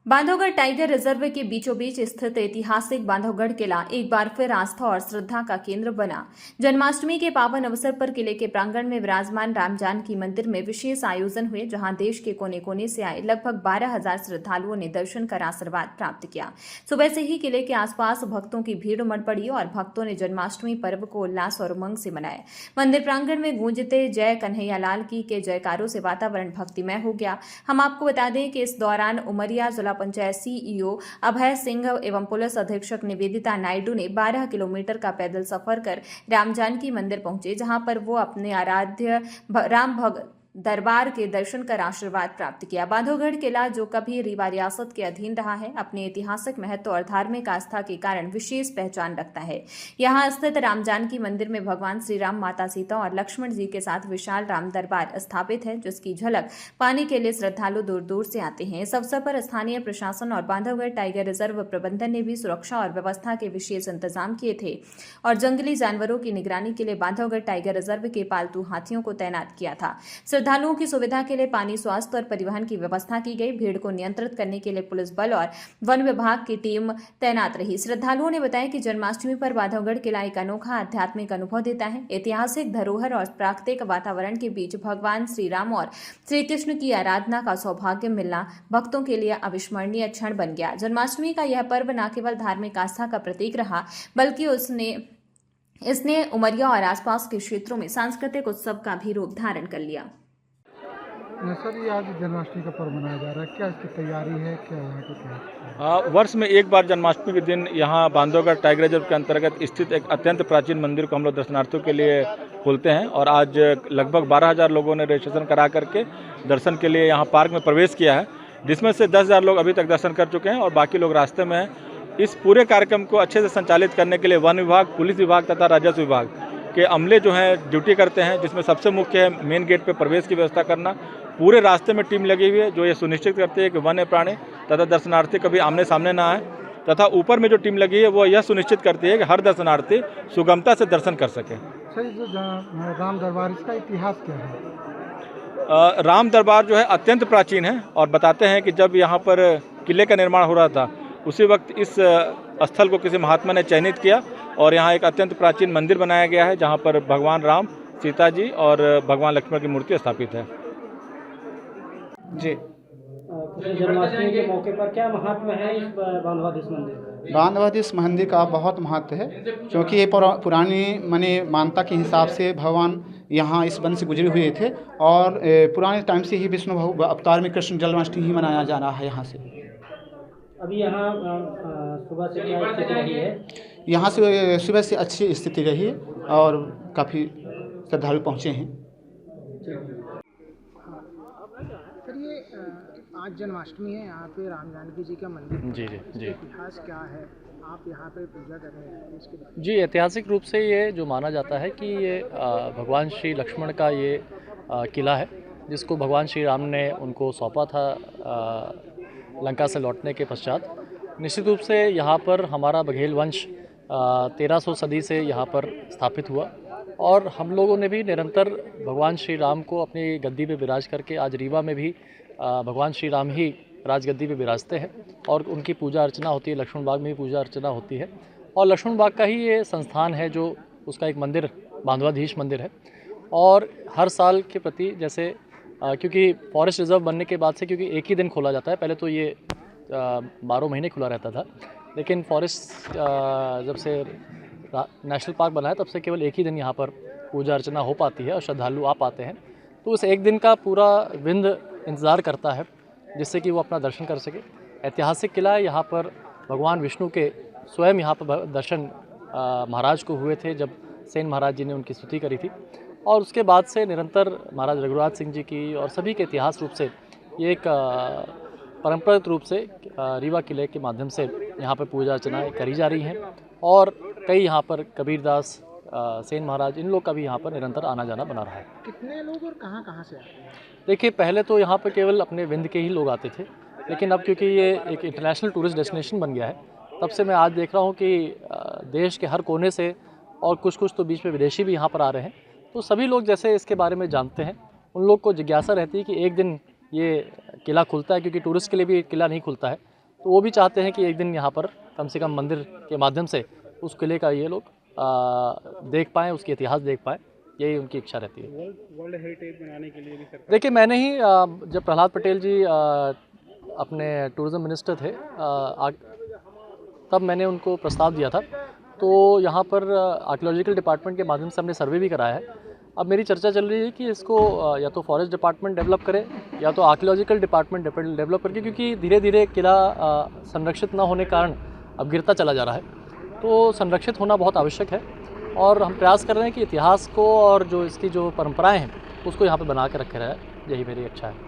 Bandhavgarh tiger reserve के बीचों बीच स्थित ऐतिहासिक बांधवगढ़ किला एक बार फिर आस्था और श्रद्धा का केंद्र बना। जन्माष्टमी के पावन अवसर पर किले के प्रांगण में विराजमान राम जानकी मंदिर में विशेष आयोजन हुए, जहां देश के कोने कोने से आए लगभग 12,000 श्रद्धालुओं ने दर्शन कर आशीर्वाद प्राप्त किया। सुबह से ही किले के आसपास भक्तों की भीड़ उमड़ पड़ी और भक्तों ने जन्माष्टमी पर्व को उल्लास और उमंग से मनाया। मंदिर प्रांगण में गूंजते जय कन्हैया लाल की के जयकारों से वातावरण भक्तिमय हो गया। हम आपको बता दें कि इस दौरान उमरिया जिला पंचायत सीईओ अभय सिंह एवं पुलिस अधीक्षक निवेदिता नायडू ने 12 किलोमीटर का पैदल सफर कर राम जानकी मंदिर पहुंचे, जहां पर वो अपने आराध्य राम भक्त दरबार के दर्शन कर आशीर्वाद प्राप्त किया। बांधवगढ़ किला, जो कभी रीवा रियासत के अधीन रहा है, अपने ऐतिहासिक महत्व और धार्मिक आस्था के कारण विशेष पहचान रखता है। यहां स्थित राम जानकी मंदिर में भगवान श्री राम, माता सीता और लक्ष्मण जी के साथ विशाल राम दरबार स्थापित है, जिसकी झलक पाने के लिए श्रद्धालु दूर दूर से आते हैं। इस अवसर पर स्थानीय प्रशासन और बांधवगढ़ टाइगर रिजर्व प्रबंधन ने भी सुरक्षा और व्यवस्था के विशेष इंतजाम किए थे और जंगली जानवरों की निगरानी के लिए बांधवगढ़ टाइगर रिजर्व के पालतू हाथियों को तैनात किया था। श्रद्धालुओं की सुविधा के लिए पानी, स्वास्थ्य और परिवहन की व्यवस्था की गई। भीड़ को नियंत्रित करने के लिए पुलिस बल और वन विभाग की टीम तैनात रही। श्रद्धालुओं ने बताया कि जन्माष्टमी पर बांधवगढ़ किला एक अनोखा आध्यात्मिक अनुभव देता है। ऐतिहासिक धरोहर और प्राकृतिक वातावरण के बीच भगवान श्री राम और श्री कृष्ण की आराधना का सौभाग्य मिलना भक्तों के लिए अविस्मरणीय क्षण बन गया। जन्माष्टमी का यह पर्व न केवल धार्मिक आस्था का प्रतीक रहा, बल्कि इसने उमरिया और आसपास के क्षेत्रों में सांस्कृतिक उत्सव का भी रूप धारण कर लिया। सर, ये आज जन्माष्टमी का पर्व मनाया जा रहा है, क्या इसकी तैयारी है, क्या यहाँ की क्या? वर्ष में एक बार जन्माष्टमी के दिन यहाँ बांधवगढ़ टाइगर रिजर्व के अंतर्गत स्थित एक अत्यंत प्राचीन मंदिर को हम लोग दर्शनार्थियों के लिए खोलते हैं और आज लगभग 12,000 लोगों ने रजिस्ट्रेशन करा करके दर्शन के लिए यहाँ पार्क में प्रवेश किया है, जिसमें से 10,000 लोग अभी तक दर्शन कर चुके हैं और बाकी लोग रास्ते में हैं। इस पूरे कार्यक्रम को अच्छे से संचालित करने के लिए वन विभाग, पुलिस विभाग तथा राजस्व विभाग के अमले जो हैं ड्यूटी करते हैं, जिसमें सबसे मुख्य है मेन गेट पर प्रवेश की व्यवस्था करना। पूरे रास्ते में टीम लगी हुई है जो ये सुनिश्चित करती है कि वन्य प्राणी तथा दर्शनार्थी कभी आमने सामने ना आए, तथा ऊपर में जो टीम लगी है वो यह सुनिश्चित करती है कि हर दर्शनार्थी सुगमता से दर्शन कर सके। सर, जो राम दरबार, इसका इतिहास क्या है? राम दरबार जो है अत्यंत प्राचीन है और बताते हैं कि जब यहाँ पर किले का निर्माण हो रहा था, उसी वक्त इस स्थल को किसी महात्मा ने चयनित किया और यहाँ एक अत्यंत प्राचीन मंदिर बनाया गया है, जहाँ पर भगवान राम, सीता जी और भगवान लक्ष्मण की मूर्ति स्थापित है। जी, जन्माष्टमी के मौके पर क्या महत्व है इस बांधवाधीश मंदिर का? बांधवाधीश मंदिर का बहुत महत्व है, क्योंकि ये पुरानी मान्यता के हिसाब से भगवान यहाँ इस वन से गुजरे हुए थे और पुराने टाइम से ही विष्णु अवतार में कृष्ण जन्माष्टमी ही मनाया जा रहा है यहाँ से। अभी यहाँ सुबह से क्या स्थिति रही है? यहाँ से सुबह से अच्छी स्थिति रही और काफ़ी श्रद्धालु पहुँचे हैं। सर, ये आज जन्माष्टमी है, यहाँ पे राम जानकी जी का मंदिर है। जी। इतिहास क्या है? आप यहाँ पे पूजा करने आए हैं, इसके बारे में? जी, ऐतिहासिक रूप से ये जो माना जाता है कि ये भगवान श्री लक्ष्मण का ये किला है, जिसको भगवान श्री राम ने उनको सौंपा था लंका से लौटने के पश्चात। निश्चित रूप से यहाँ पर हमारा बघेल वंश 1300 सदी से यहाँ पर स्थापित हुआ और हम लोगों ने भी निरंतर भगवान श्री राम को अपनी गद्दी पे विराज करके आज रीवा में भी भगवान श्री राम ही राजगद्दी पे विराजते हैं और उनकी पूजा अर्चना होती है। लक्ष्मण बाग में भी पूजा अर्चना होती है और लक्ष्मण बाग का ही ये संस्थान है जो उसका एक मंदिर बांधवाधीश मंदिर है। और हर साल के प्रति जैसे क्योंकि फॉरेस्ट रिजर्व बनने के बाद से, क्योंकि एक ही दिन खोला जाता है, पहले तो ये 12 महीने खुला रहता था, लेकिन फॉरेस्ट जब से नेशनल पार्क बना है तब से केवल एक ही दिन यहाँ पर पूजा अर्चना हो पाती है और श्रद्धालु आ पाते हैं। तो उस एक दिन का पूरा विंद इंतज़ार करता है जिससे कि वो अपना दर्शन कर सके। ऐतिहासिक किला है, यहाँ पर भगवान विष्णु के स्वयं यहाँ पर दर्शन महाराज को हुए थे जब सेन महाराज जी ने उनकी स्तुति करी थी और उसके बाद से निरंतर महाराज रघुराज सिंह जी की और सभी के इतिहास रूप से ये एक परंपरागत रूप से रीवा किले के माध्यम से यहाँ पर पूजा अर्चनाएँ करी जा रही हैं और कई यहाँ पर कबीरदास, सेन महाराज, इन लोग का भी यहाँ पर निरंतर आना जाना बना रहा है। कितने लोग और कहाँ से आते हैं? देखिए, पहले तो यहाँ पर केवल अपने विंध्य के ही लोग आते थे, लेकिन अब क्योंकि ये एक इंटरनेशनल टूरिस्ट डेस्टिनेशन बन गया है, तब से मैं आज देख रहा हूँ कि देश के हर कोने से और कुछ तो बीच में विदेशी भी यहाँ पर आ रहे हैं। तो सभी लोग जैसे इसके बारे में जानते हैं, उन लोग को जिज्ञासा रहती है कि एक दिन ये किला खुलता है, क्योंकि टूरिस्ट के लिए भी किला नहीं खुलता है, तो वो भी चाहते हैं कि एक दिन यहाँ पर कम से कम मंदिर के माध्यम से उस किले का ये लोग देख पाएँ, उसकी इतिहास देख पाएँ, यही उनकी इच्छा रहती है। वर्ल्ड हेरिटेज बनाने के लिए भी सरकार देखिए, मैंने ही जब प्रहलाद पटेल जी अपने टूरिज़्म मिनिस्टर थे तब मैंने उनको प्रस्ताव दिया था। तो यहाँ पर आर्कियोलॉजिकल डिपार्टमेंट के माध्यम से हमने सर्वे भी कराया है। अब मेरी चर्चा चल रही है कि इसको या तो फॉरेस्ट डिपार्टमेंट डेवलप करे या तो आर्कियोलॉजिकल डिपार्टमेंट डेवलप करके, क्योंकि धीरे धीरे किला संरक्षित न होने के कारण अब गिरता चला जा रहा है। तो संरक्षित होना बहुत आवश्यक है और हम प्रयास कर रहे हैं कि इतिहास को और जो इसकी जो परंपराएं हैं उसको यहाँ पे बना के रखे रहे। यही मेरी इच्छा है।